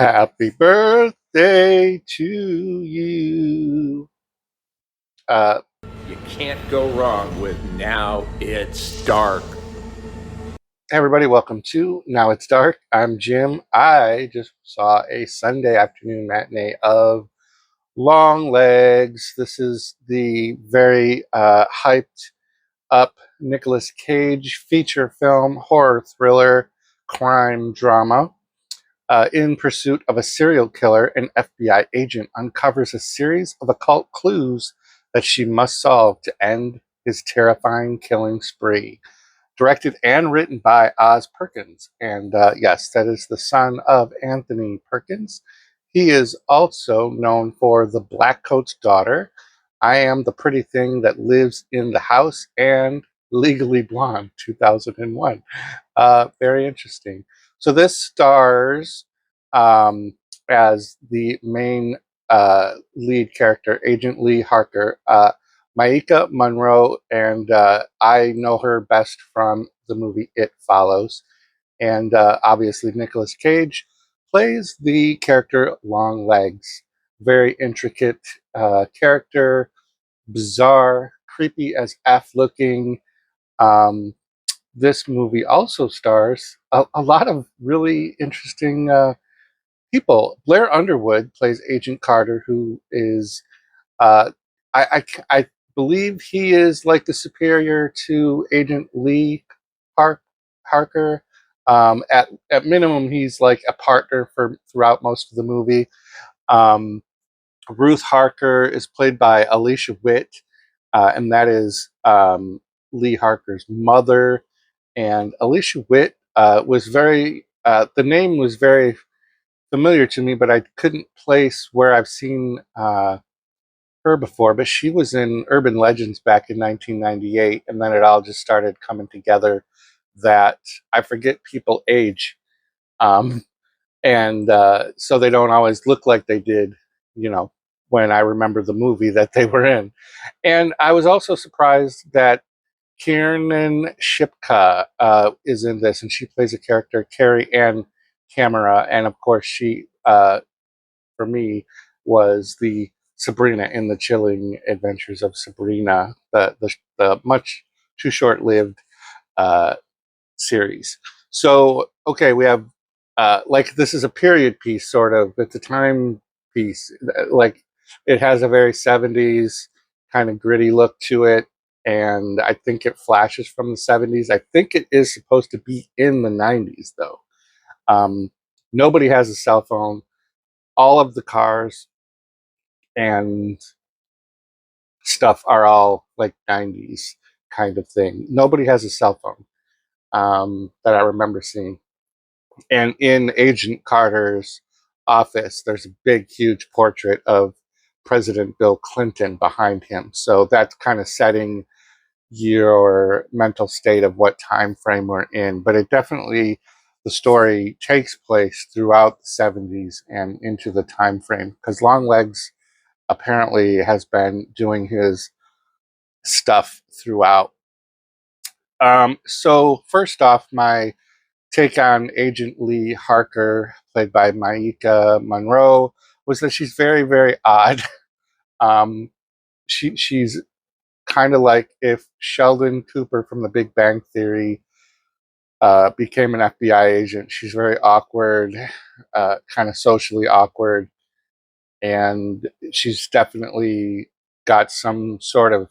Happy birthday to you. Uh, You can't go wrong with Now It's Dark. hey everybody, welcome to Now It's Dark. I'm Jim. I just saw a Sunday afternoon matinee of Longlegs. This is the very hyped up Nicolas Cage feature film, horror thriller, crime drama. In pursuit of a serial killer, an FBI agent uncovers a series of occult clues that she must solve to end his terrifying killing spree. Directed and written by Oz Perkins. And yes, that is the son of Anthony Perkins. He is also known for The Black Coat's Daughter, I Am the Pretty Thing That Lives in the House, and Legally Blonde 2001. Very interesting. So this stars um, as the main lead character, Agent Lee Harker, Maika, Monroe, and I know her best from the movie It Follows. And obviously, Nicolas Cage plays the character Longlegs. Very intricate character, bizarre, creepy as F looking. Um, this movie also stars a lot of really interesting people. Blair Underwood plays Agent Carter, who is, uh, I believe he is like the superior to Agent Lee Harker. At minimum, he's like a partner for throughout most of the movie. Um, Ruth Harker is played by Alicia Witt, and that is Lee Harker's mother. And Alicia Witt was very, the name was very familiar to me, but I couldn't place where I've seen her before. But she was in Urban Legends back in 1998, and then it all just started coming together that I forget people age. Um, and so they don't always look like they did, you know, when I remember the movie that they were in. And I was also surprised that Kiernan Shipka is in this, and she plays a character, Carrie Ann Camera, and of course she, for me, was the Sabrina in the Chilling Adventures of Sabrina, the much too short-lived uh, series. So, okay, we have like this is a period piece, sort of. It's a time piece. Like it has a very 70s kind of gritty look to it, and I think it flashes from the 70s. I think it is supposed to be in the 90s, though. Um, Nobody has a cell phone. All of the cars and stuff are all like 90s kind of thing. Nobody has a cell phone that I remember seeing. And in Agent Carter's office, there's a big, huge portrait of President Bill Clinton behind him. So that's kind of setting your mental state of what time frame we're in. But it definitely, the story takes place throughout the 70s and into the time frame, because Longlegs apparently has been doing his stuff throughout. So first off, my take on Agent Lee Harker, played by Maika Monroe, was that she's very, very odd. Um, she's kind of like if Sheldon Cooper from The Big Bang Theory became an FBI agent. She's very awkward, kind of socially awkward, and she's definitely got some sort of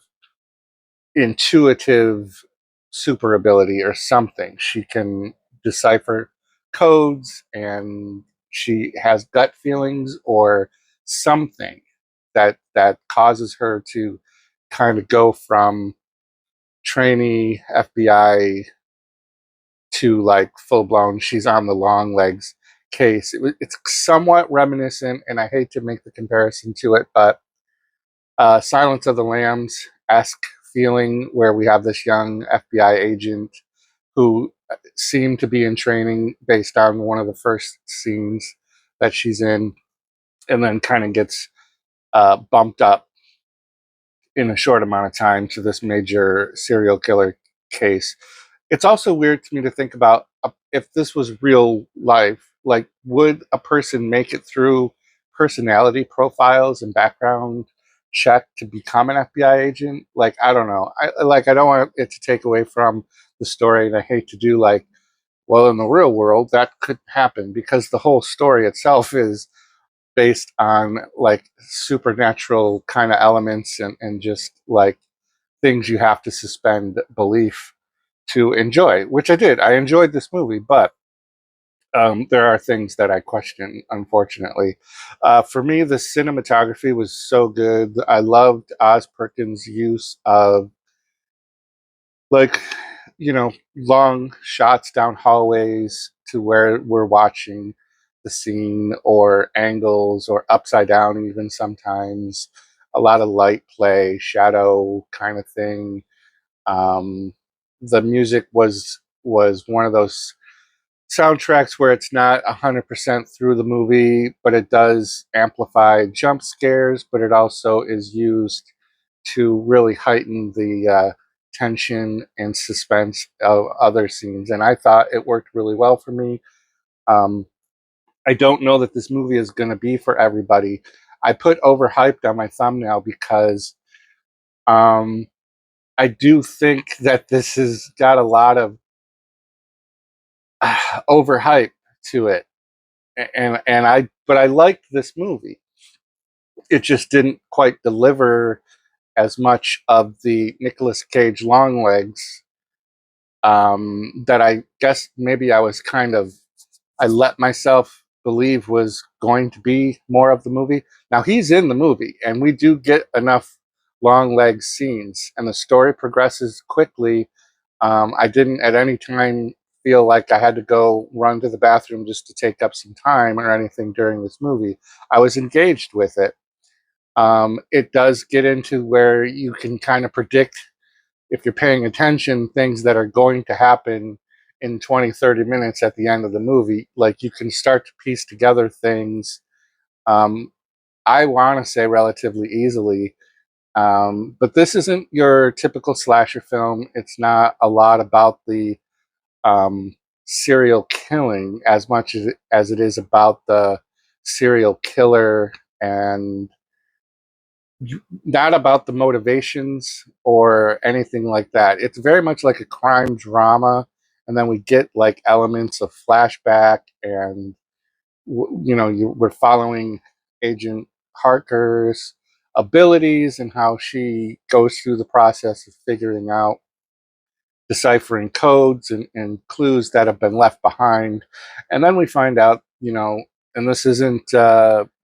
intuitive super ability or something. She can decipher codes, and she has gut feelings or something that causes her to kind of go from trainee FBI to like full blown she's on the long legs case. It's somewhat reminiscent, and I hate to make the comparison to it, but Silence of the Lambs esque feeling, where we have this young FBI agent who seemed to be in training based on one of the first scenes that she's in, and then kind of gets bumped up in a short amount of time to this major serial killer case. It's also weird to me to think about if this was real life, Like, would a person make it through personality profiles and background check to become an FBI agent? Like, I don't know. I don't want it to take away from the story, and I hate to do like, well, in the real world, that could happen because the whole story itself is based on like supernatural kind of elements and just like things you have to suspend belief to enjoy, which I did. I enjoyed this movie, but there are things that I question, unfortunately. For me, the cinematography was so good. I loved Oz Perkins' use of like, long shots down hallways to where we're watching the scene, or angles, or upside down even sometimes. A lot of light play, shadow kind of thing. The music was one of those soundtracks where it's not 100% through the movie, but it does amplify jump scares, but it also is used to really heighten the tension and suspense of other scenes. And I thought it worked really well for me. Um, I don't know that this movie is going to be for everybody. I put overhyped on my thumbnail because um, I do think that this has got a lot of overhype to it. And but I liked this movie. It just didn't quite deliver as much of the Nicolas Cage Longlegs that I guess maybe I let myself believe was going to be more of the movie. Now he's in the movie, and we do get enough Longlegs scenes, and the story progresses quickly. I didn't at any time feel like I had to go run to the bathroom just to take up some time or anything during this movie. I was engaged with it. It does get into where you can kind of predict, if you're paying attention, things that are going to happen in 20, 30 minutes at the end of the movie. Like, you can start to piece together things, um, I want to say relatively easily. But this isn't your typical slasher film. It's not a lot about the serial killing as much as it is about the serial killer, and not about the motivations or anything like that. It's very much like a crime drama, and then we get like elements of flashback, and we're following Agent Harker's abilities and how she goes through the process of figuring out, deciphering codes and clues that have been left behind. And then we find out, and this isn't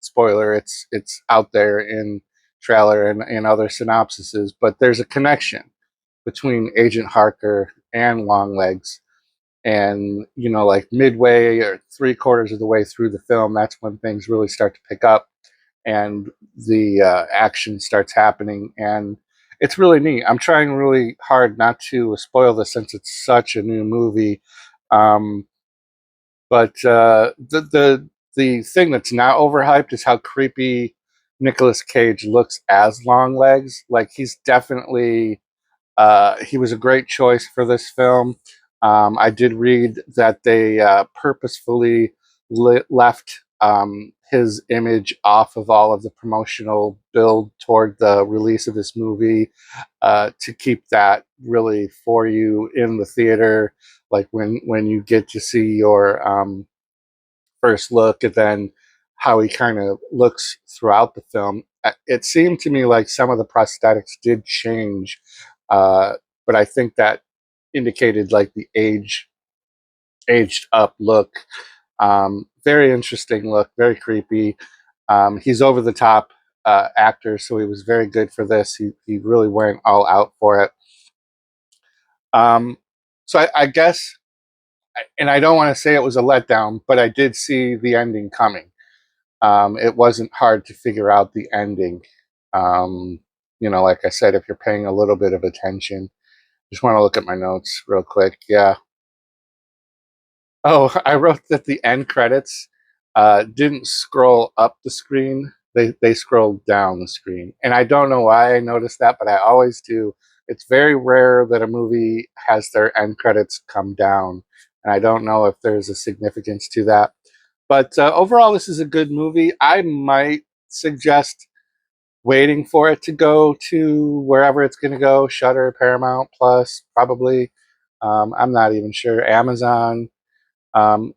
spoiler, it's out there in trailer and other synopsises, but there's a connection between Agent Harker and Longlegs. And like midway or three-quarters of the way through the film, that's when things really start to pick up, and the action starts happening, and it's really neat. I'm trying really hard not to spoil this since it's such a new movie, um, but the thing that's not overhyped is how creepy Nicolas Cage looks as Longlegs. Like, he's definitely he was a great choice for this film. I did read that they purposefully left his image off of all of the promotional build toward the release of this movie, to keep that really for you in the theater, like when you get to see your first look, and then how he kind of looks throughout the film. It seemed to me like some of the prosthetics did change, uh, but I think that indicated like the aged up look. Very interesting look, very creepy. He's over the top actor, so he was very good for this. He really went all out for it. Um, so I guess, and I don't want to say it was a letdown, but I did see the ending coming. It wasn't hard to figure out the ending. Um, like I said, if you're paying a little bit of attention, just want to look at my notes real quick. Yeah. Oh, I wrote that the end credits didn't scroll up the screen. They scrolled down the screen. And I don't know why I noticed that, but I always do. It's very rare that a movie has their end credits come down. And I don't know if there's a significance to that. But overall, this is a good movie. I might suggest waiting for it to go to wherever it's going to go, Shutter, Paramount Plus, probably. I'm not even sure. Amazon. Um,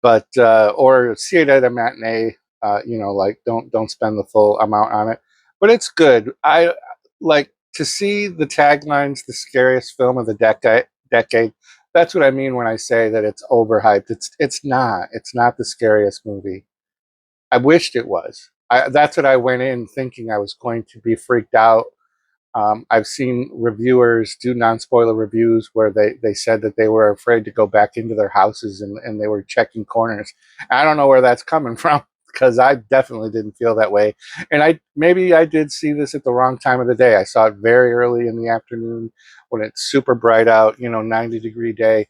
but or see it at a matinee. Like don't spend the full amount on it. But it's good. I like to see the taglines, the scariest film of the decade. Decade. That's what I mean when I say that it's overhyped. It's not. It's not the scariest movie. I wished it was. That's what I went in thinking I was going to be freaked out. I've seen reviewers do non-spoiler reviews where they said that they were afraid to go back into their houses and they were checking corners. I don't know where that's coming from because I definitely didn't feel that way. And maybe I did see this at the wrong time of the day. I saw it very early in the afternoon when it's super bright out, 90-degree day.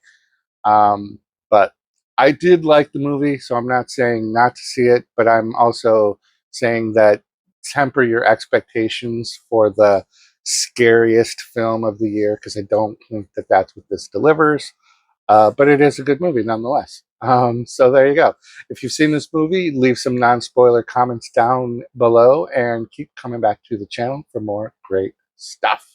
But I did like the movie, so I'm not saying not to see it, but I'm also saying that temper your expectations for the scariest film of the year because I don't think that that's what this delivers. But it is a good movie nonetheless. So there you go. If you've seen this movie, leave some non-spoiler comments down below and keep coming back to the channel for more great stuff.